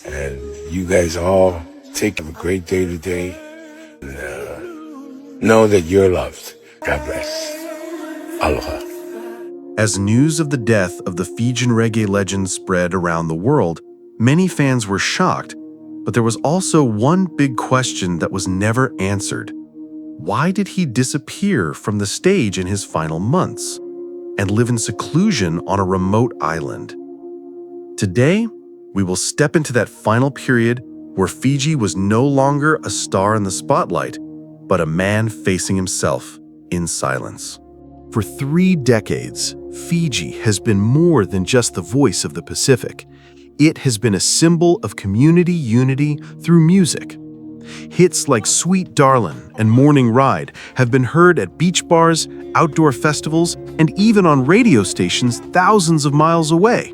And you guys all take a great day today. And, know that you're loved. God bless. Aloha. As news of the death of the Fijian reggae legend spread around the world, many fans were shocked, but there was also one big question that was never answered. Why did he disappear from the stage in his final months and live in seclusion on a remote island? Today, we will step into that final period where Fiji was no longer a star in the spotlight, but a man facing himself in silence. For 3 decades, Fiji has been more than just the voice of the Pacific. It has been a symbol of community unity through music. Hits like Sweet Darlin' and Morning Ride have been heard at beach bars, outdoor festivals, and even on radio stations thousands of miles away.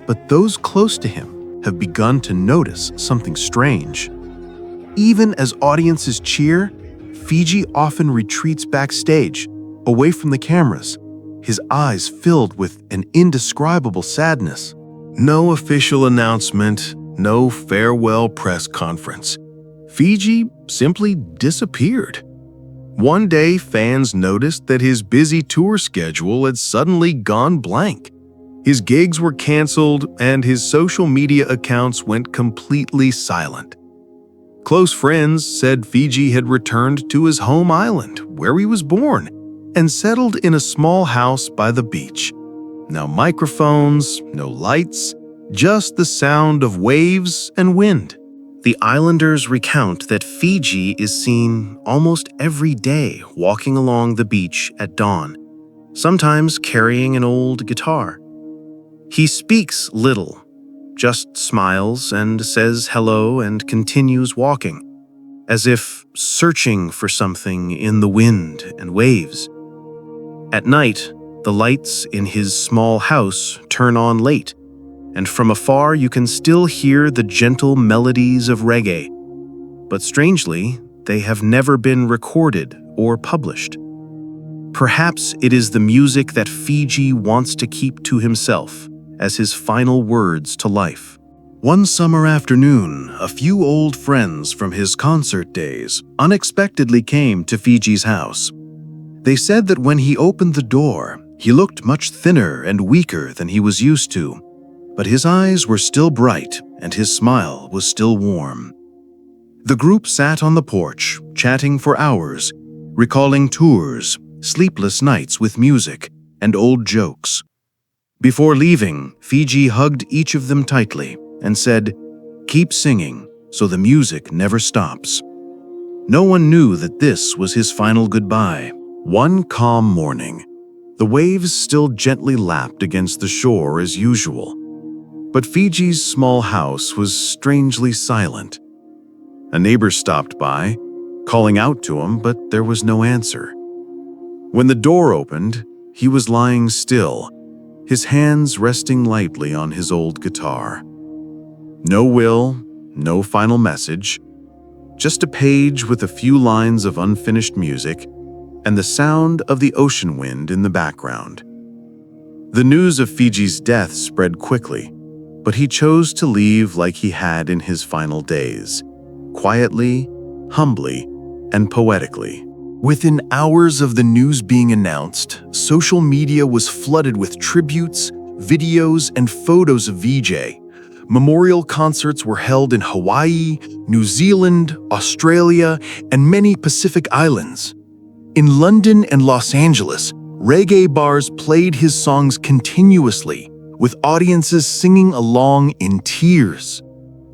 But those close to him have begun to notice something strange. Even as audiences cheer, Fiji often retreats backstage, away from the cameras, his eyes filled with an indescribable sadness. No official announcement, no farewell press conference. Fiji simply disappeared. One day, fans noticed that his busy tour schedule had suddenly gone blank. His gigs were canceled and his social media accounts went completely silent. Close friends said Fiji had returned to his home island, where he was born, and settled in a small house by the beach. No microphones, no lights, just the sound of waves and wind. The islanders recount that Fiji is seen almost every day walking along the beach at dawn, sometimes carrying an old guitar. He speaks little, just smiles and says hello and continues walking, as if searching for something in the wind and waves. At night, the lights in his small house turn on late, and from afar you can still hear the gentle melodies of reggae. But strangely, they have never been recorded or published. Perhaps it is the music that Fiji wants to keep to himself as his final words to life. One summer afternoon, a few old friends from his concert days unexpectedly came to Fiji's house. They said that when he opened the door, he looked much thinner and weaker than he was used to, but his eyes were still bright and his smile was still warm. The group sat on the porch, chatting for hours, recalling tours, sleepless nights with music, and old jokes. Before leaving, Fiji hugged each of them tightly and said, "Keep singing so the music never stops." No one knew that this was his final goodbye. One calm morning, the waves still gently lapped against the shore as usual. But Fiji's small house was strangely silent. A neighbor stopped by, calling out to him, but there was no answer. When the door opened, he was lying still, his hands resting lightly on his old guitar. No will, no final message, just a page with a few lines of unfinished music and the sound of the ocean wind in the background. The news of Fiji's death spread quickly, but he chose to leave like he had in his final days, quietly, humbly, and poetically. Within hours of the news being announced, social media was flooded with tributes, videos, and photos of VJ. Memorial concerts were held in Hawaii, New Zealand, Australia, and many Pacific islands. In London and Los Angeles, reggae bars played his songs continuously, with audiences singing along in tears.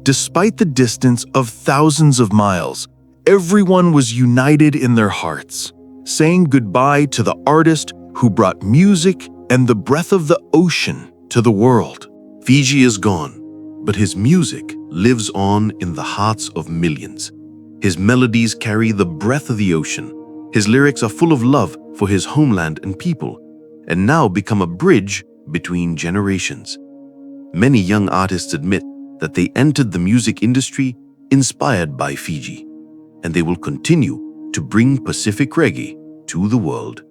Despite the distance of thousands of miles, everyone was united in their hearts, saying goodbye to the artist who brought music and the breath of the ocean to the world. Fiji is gone, but his music lives on in the hearts of millions. His melodies carry the breath of the ocean. His lyrics are full of love for his homeland and people, and now become a bridge between generations. Many young artists admit that they entered the music industry inspired by Fiji, and they will continue to bring Pacific reggae to the world.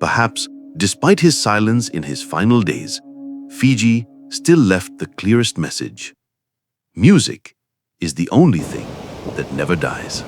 Perhaps, despite his silence in his final days, Fiji still left the clearest message. Music is the only thing that never dies.